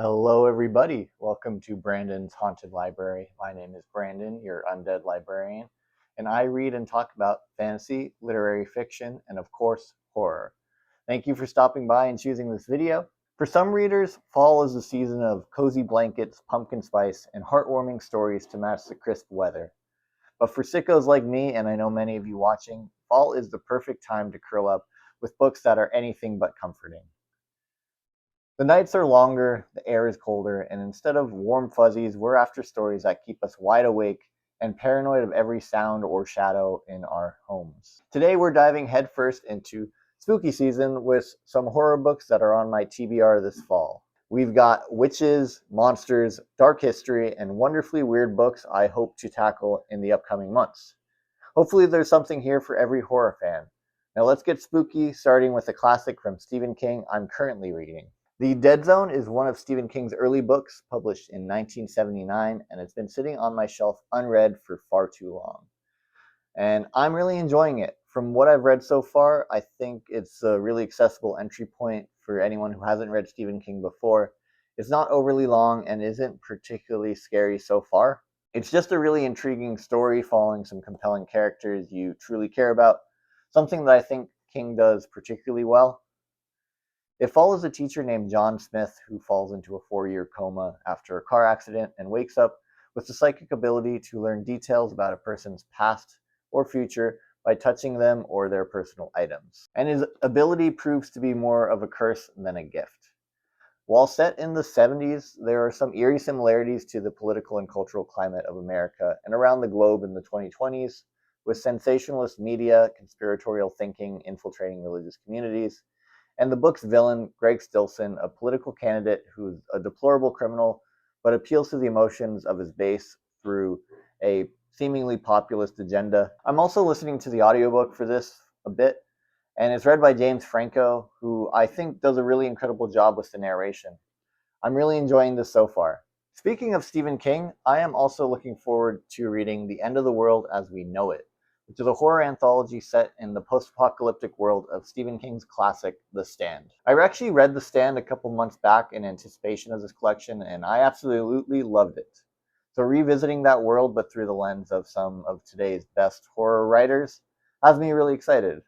Hello, everybody. Welcome to Brandon's Haunted Library. My name is Brandon, your undead librarian, and I read and talk about fantasy, literary fiction, and of course, horror. Thank you for stopping by and choosing this video. For some readers, fall is a season of cozy blankets, pumpkin spice, and heartwarming stories to match the crisp weather. But for sickos like me, and I know many of you watching, fall is the perfect time to curl up with books that are anything but comforting. The nights are longer, the air is colder, and instead of warm fuzzies, we're after stories that keep us wide awake and paranoid of every sound or shadow in our homes. Today we're diving headfirst into spooky season with some horror books that are on my TBR this fall. We've got witches, monsters, dark history, and wonderfully weird books I hope to tackle in the upcoming months. Hopefully there's something here for every horror fan. Now let's get spooky, starting with a classic from Stephen King I'm currently reading. The Dead Zone is one of Stephen King's early books, published in 1979, and it's been sitting on my shelf unread for far too long. And I'm really enjoying it. From what I've read so far, I think it's a really accessible entry point for anyone who hasn't read Stephen King before. It's not overly long and isn't particularly scary so far. It's just a really intriguing story following some compelling characters you truly care about, something that I think King does particularly well. It follows a teacher named John Smith who falls into a 4-year coma after a car accident and wakes up with the psychic ability to learn details about a person's past or future by touching them or their personal items. And his ability proves to be more of a curse than a gift. While set in the 70s, there are some eerie similarities to the political and cultural climate of America and around the globe in the 2020s, with sensationalist media, conspiratorial thinking infiltrating religious communities, and the book's villain, Greg Stilson, a political candidate who's a deplorable criminal, but appeals to the emotions of his base through a seemingly populist agenda. I'm also listening to the audiobook for this a bit, and it's read by James Franco, who I think does a really incredible job with the narration. I'm really enjoying this so far. Speaking of Stephen King, I am also looking forward to reading The End of the World as We Know It, which is a horror anthology set in the post-apocalyptic world of Stephen King's classic, The Stand. I actually read The Stand a couple months back in anticipation of this collection, and I absolutely loved it. So revisiting that world, but through the lens of some of today's best horror writers, has me really excited.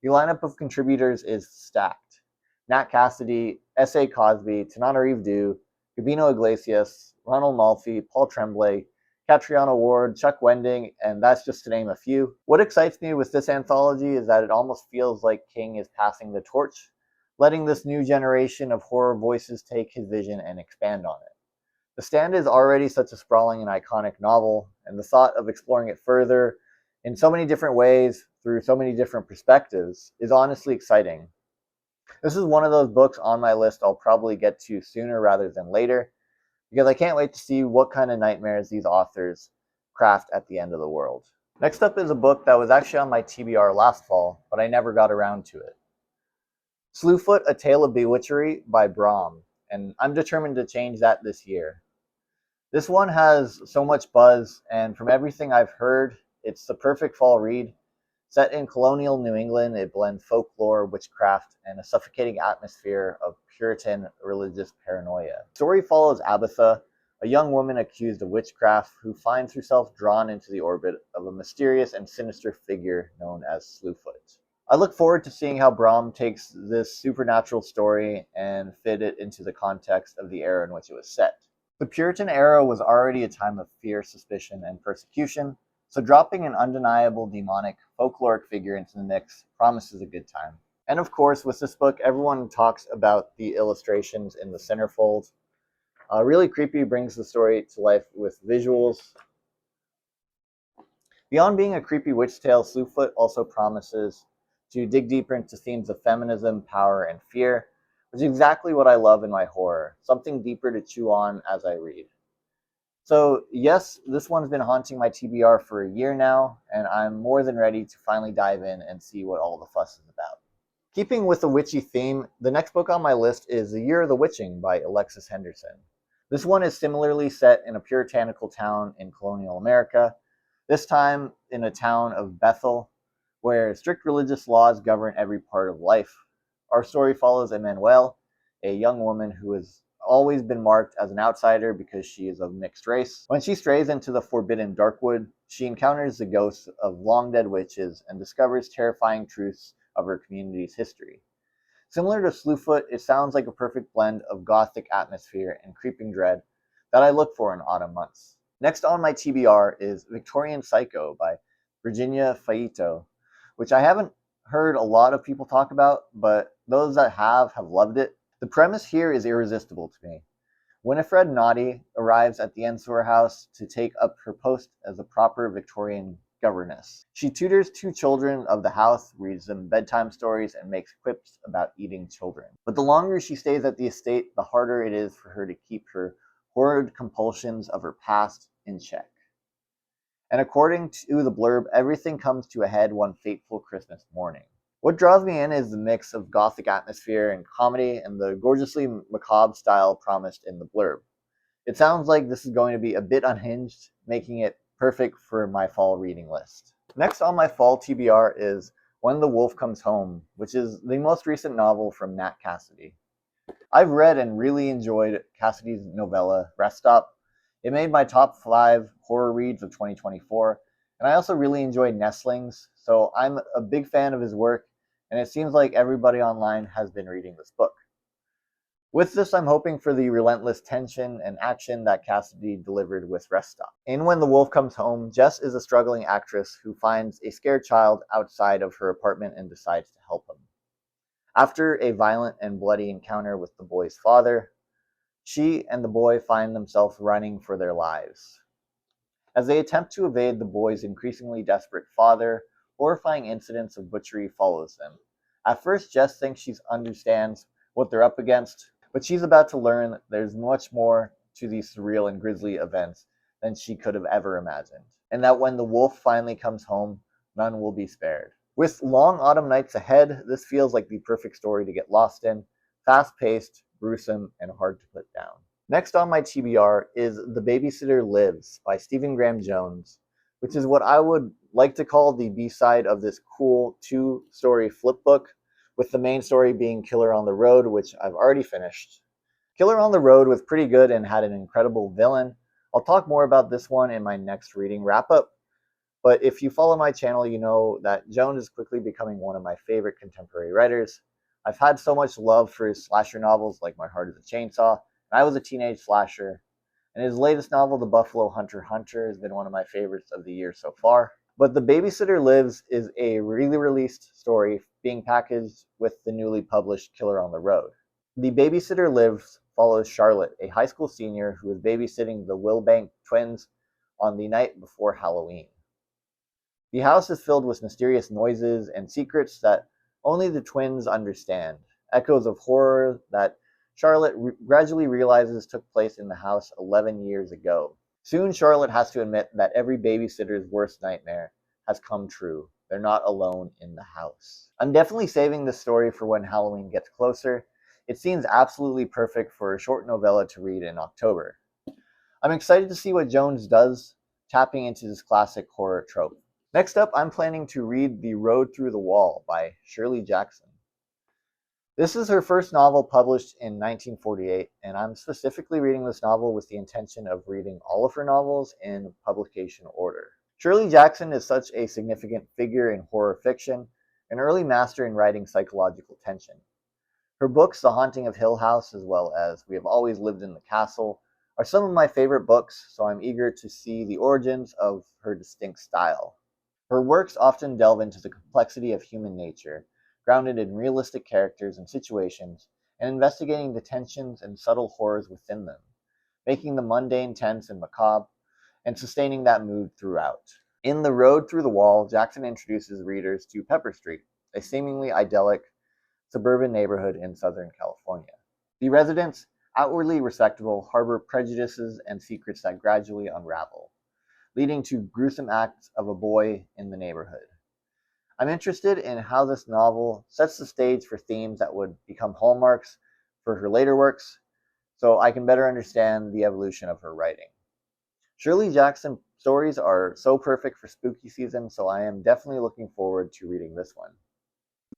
The lineup of contributors is stacked. Nat Cassidy, S.A. Cosby, Tananarive, Gabino Iglesias, Ronald Malfi, Paul Tremblay, Catriona Ward, Chuck Wending, and that's just to name a few. What excites me with this anthology is that it almost feels like King is passing the torch, letting this new generation of horror voices take his vision and expand on it. The Stand is already such a sprawling and iconic novel, and the thought of exploring it further in so many different ways, through so many different perspectives, is honestly exciting. This is one of those books on my list I'll probably get to sooner rather than later, because I can't wait to see what kind of nightmares these authors craft at the end of the world. Next up is a book that was actually on my TBR last fall, but I never got around to it. Slewfoot, A Tale of Bewitchery by Brom, and I'm determined to change that this year. This one has so much buzz, and from everything I've heard, it's the perfect fall read. Set in colonial New England, it blends folklore, witchcraft, and a suffocating atmosphere of Puritan religious paranoia. The story follows Abatha, a young woman accused of witchcraft who finds herself drawn into the orbit of a mysterious and sinister figure known as Slewfoot. I look forward to seeing how Brom takes this supernatural story and fit it into the context of the era in which it was set. The Puritan era was already a time of fear, suspicion, and persecution, so dropping an undeniable demonic folkloric figure into the mix promises a good time. And of course, with this book, everyone talks about the illustrations in the centerfold. Really creepy, brings the story to life with visuals. Beyond being a creepy witch tale, Slewfoot also promises to dig deeper into themes of feminism, power, and fear, which is exactly what I love in my horror, something deeper to chew on as I read. So yes, this one's been haunting my TBR for a year now, and I'm more than ready to finally dive in and see what all the fuss is about. Keeping with the witchy theme, the next book on my list is The Year of the Witching by Alexis Henderson. This one is similarly set in a puritanical town in colonial America, this time in a town of Bethel, where strict religious laws govern every part of life. Our story follows Emmanuelle, a young woman who is always been marked as an outsider because she is of mixed race. When she strays into the forbidden Darkwood, she encounters the ghosts of long-dead witches and discovers terrifying truths of her community's history. Similar to Slewfoot, it sounds like a perfect blend of gothic atmosphere and creeping dread that I look for in autumn months. Next on my TBR is Victorian Psycho by Virginia Faito, which I haven't heard a lot of people talk about, but those that have loved it. The premise here is irresistible to me. Winifred Naughty arrives at the Ensor house to take up her post as a proper Victorian governess. She tutors two children of the house, reads them bedtime stories, and makes quips about eating children. But the longer she stays at the estate, the harder it is for her to keep her horrid compulsions of her past in check. And according to the blurb, everything comes to a head one fateful Christmas morning. What draws me in is the mix of gothic atmosphere and comedy and the gorgeously macabre style promised in the blurb. It sounds like this is going to be a bit unhinged, making it perfect for my fall reading list. Next on my fall TBR is When the Wolf Comes Home, which is the most recent novel from Nat Cassidy. I've read and really enjoyed Cassidy's novella, Rest Stop. It made my top 5 horror reads of 2024, and I also really enjoyed Nestlings, so I'm a big fan of his work, and it seems like everybody online has been reading this book. With this, I'm hoping for the relentless tension and action that Cassidy delivered with Rest Stop. In When the Wolf Comes Home, Jess is a struggling actress who finds a scared child outside of her apartment and decides to help him. After a violent and bloody encounter with the boy's father, she and the boy find themselves running for their lives. As they attempt to evade the boy's increasingly desperate father, horrifying incidents of butchery follows them. At first, Jess thinks she understands what they're up against, but she's about to learn that there's much more to these surreal and grisly events than she could have ever imagined, and that when the wolf finally comes home, none will be spared. With long autumn nights ahead, this feels like the perfect story to get lost in, fast-paced, gruesome, and hard to put down. Next on my TBR is The Babysitter Lives by Stephen Graham Jones, which is what I would like to call the B-side of this cool 2-story flip book, with the main story being Killer on the Road, which I've already finished. Killer on the Road was pretty good and had an incredible villain. I'll talk more about this one in my next reading wrap-up, but if you follow my channel, you know that Jones is quickly becoming one of my favorite contemporary writers. I've had so much love for his slasher novels like My Heart is a Chainsaw, I was a teenage slasher, and his latest novel, The Buffalo Hunter Hunter, has been one of my favorites of the year so far. But The Babysitter Lives is a re-released story being packaged with the newly published Killer on the Road. The Babysitter Lives follows Charlotte, a high school senior who is babysitting the Wilbank twins on the night before Halloween. The house is filled with mysterious noises and secrets that only the twins understand, echoes of horror that Charlotte gradually realizes took place in the house 11 years ago. Soon, Charlotte has to admit that every babysitter's worst nightmare has come true. They're not alone in the house. I'm definitely saving this story for when Halloween gets closer. It seems absolutely perfect for a short novella to read in October. I'm excited to see what Jones does, tapping into this classic horror trope. Next up, I'm planning to read The Road Through the Wall by Shirley Jackson. This is her first novel published in 1948, and I'm specifically reading this novel with the intention of reading all of her novels in publication order. Shirley Jackson is such a significant figure in horror fiction, an early master in writing psychological tension. Her books, The Haunting of Hill House, as well as We Have Always Lived in the Castle, are some of my favorite books, so I'm eager to see the origins of her distinct style. Her works often delve into the complexity of human nature, grounded in realistic characters and situations, and investigating the tensions and subtle horrors within them, making the mundane tense and macabre, and sustaining that mood throughout. In The Road Through the Wall, Jackson introduces readers to Pepper Street, a seemingly idyllic suburban neighborhood in Southern California. The residents, outwardly respectable, harbor prejudices and secrets that gradually unravel, leading to gruesome acts of a boy in the neighborhood. I'm interested in how this novel sets the stage for themes that would become hallmarks for her later works, so I can better understand the evolution of her writing. Shirley Jackson stories are so perfect for spooky season, so I am definitely looking forward to reading this one.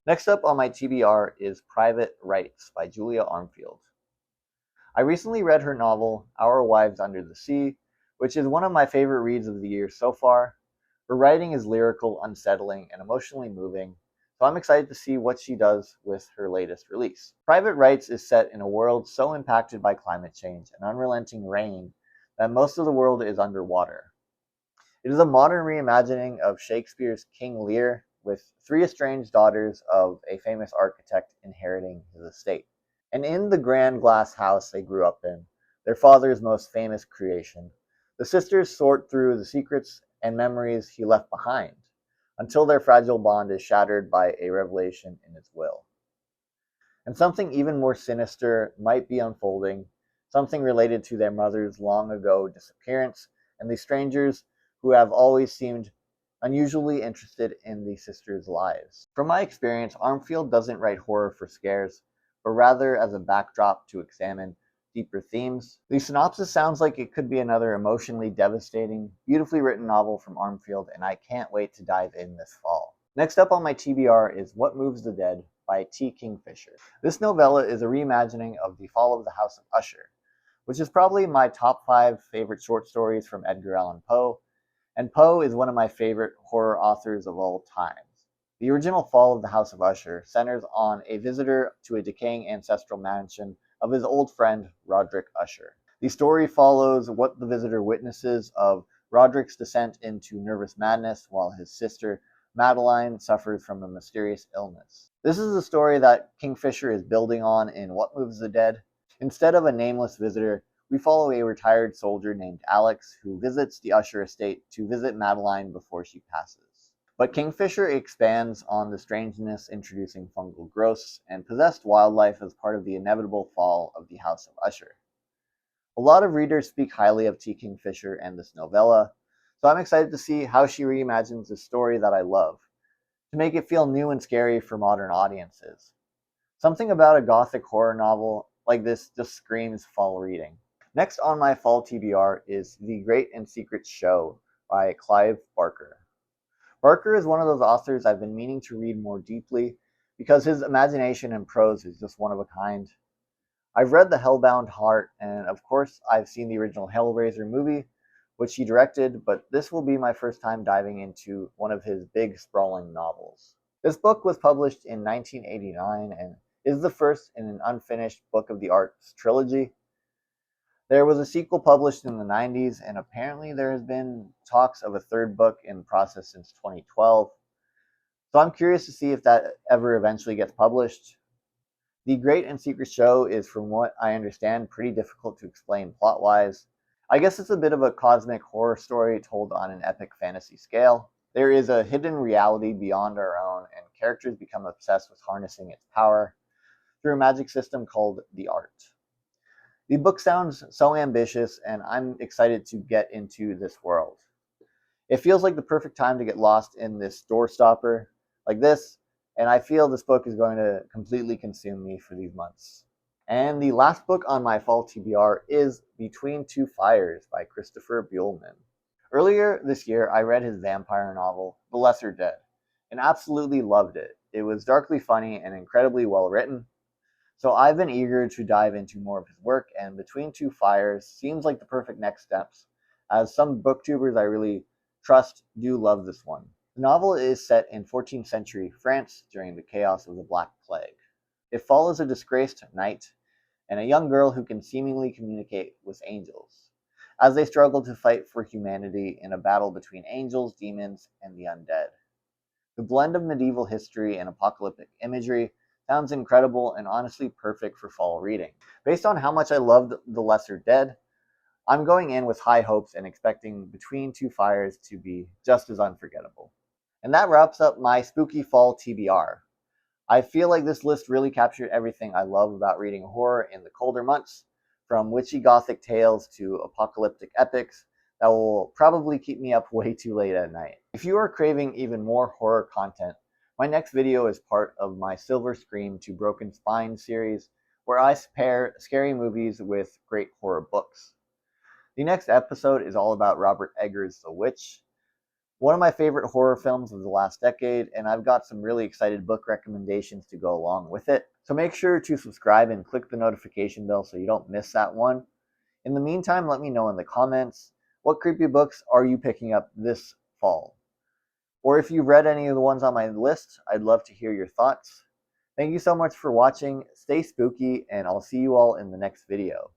Next up on my TBR is Private Rights by Julia Armfield. I recently read her novel, Our Wives Under the Sea, which is one of my favorite reads of the year so far. Her writing is lyrical, unsettling, and emotionally moving, so I'm excited to see what she does with her latest release. Private Rights is set in a world so impacted by climate change and unrelenting rain that most of the world is underwater. It is a modern reimagining of Shakespeare's King Lear, with three estranged daughters of a famous architect inheriting his estate. And in the grand glass house they grew up in, their father's most famous creation, the sisters sort through the secrets and memories he left behind, until their fragile bond is shattered by a revelation in his will. And something even more sinister might be unfolding, something related to their mother's long ago disappearance and the strangers who have always seemed unusually interested in the sisters' lives. From my experience, Armfield doesn't write horror for scares, but rather as a backdrop to examine deeper themes. The synopsis sounds like it could be another emotionally devastating, beautifully written novel from Armfield, and I can't wait to dive in this fall. Next up on my TBR is What Moves the Dead by T. Kingfisher. This novella is a reimagining of The Fall of the House of Usher, which is probably my top 5 favorite short stories from Edgar Allan Poe, and Poe is one of my favorite horror authors of all time. The original Fall of the House of Usher centers on a visitor to a decaying ancestral mansion of his old friend Roderick Usher. The story follows what the visitor witnesses of Roderick's descent into nervous madness while his sister Madeline suffers from a mysterious illness. This is a story that Kingfisher is building on in What Moves the Dead. Instead of a nameless visitor, we follow a retired soldier named Alex who visits the Usher estate to visit Madeline before she passes. But Kingfisher expands on the strangeness, introducing fungal growths and possessed wildlife as part of the inevitable fall of the House of Usher. A lot of readers speak highly of T. Kingfisher and this novella, so I'm excited to see how she reimagines a story that I love, to make it feel new and scary for modern audiences. Something about a gothic horror novel like this just screams fall reading. Next on my fall TBR is The Great and Secret Show by Clive Barker. Barker is one of those authors I've been meaning to read more deeply because his imagination and prose is just one of a kind. I've read The Hellbound Heart, and of course I've seen the original Hellraiser movie, which he directed, but this will be my first time diving into one of his big sprawling novels. This book was published in 1989 and is the first in an unfinished Book of the Arts trilogy. There was a sequel published in the 90s, and apparently there has been talks of a third book in the process since 2012. So I'm curious to see if that ever eventually gets published. The Great and Secret Show is, from what I understand, pretty difficult to explain plot-wise. I guess it's a bit of a cosmic horror story told on an epic fantasy scale. There is a hidden reality beyond our own, and characters become obsessed with harnessing its power through a magic system called the Art. The book sounds so ambitious, and I'm excited to get into this world. It feels like the perfect time to get lost in this doorstopper like this, and I feel this book is going to completely consume me for these months. And the last book on my fall TBR is Between Two Fires by Christopher Buehlman. Earlier this year, I read his vampire novel, The Lesser Dead, and absolutely loved it. It was darkly funny and incredibly well written. So I've been eager to dive into more of his work, and Between Two Fires seems like the perfect next steps, as some booktubers I really trust do love this one. The novel is set in 14th century France during the chaos of the Black Plague. It follows a disgraced knight and a young girl who can seemingly communicate with angels, as they struggle to fight for humanity in a battle between angels, demons, and the undead. The blend of medieval history and apocalyptic imagery sounds incredible and honestly perfect for fall reading. Based on how much I loved The Lesser Dead, I'm going in with high hopes and expecting Between Two Fires to be just as unforgettable. And that wraps up my spooky fall TBR. I feel like this list really captured everything I love about reading horror in the colder months, from witchy gothic tales to apocalyptic epics that will probably keep me up way too late at night. If you are craving even more horror content, my next video is part of my Silver Scream to Broken Spine series, where I pair scary movies with great horror books. The next episode is all about Robert Eggers' The Witch, one of my favorite horror films of the last decade, and I've got some really excited book recommendations to go along with it. So make sure to subscribe and click the notification bell so you don't miss that one. In the meantime, let me know in the comments, what creepy books are you picking up this fall? Or if you've read any of the ones on my list, I'd love to hear your thoughts. Thank you so much for watching. Stay spooky, and I'll see you all in the next video.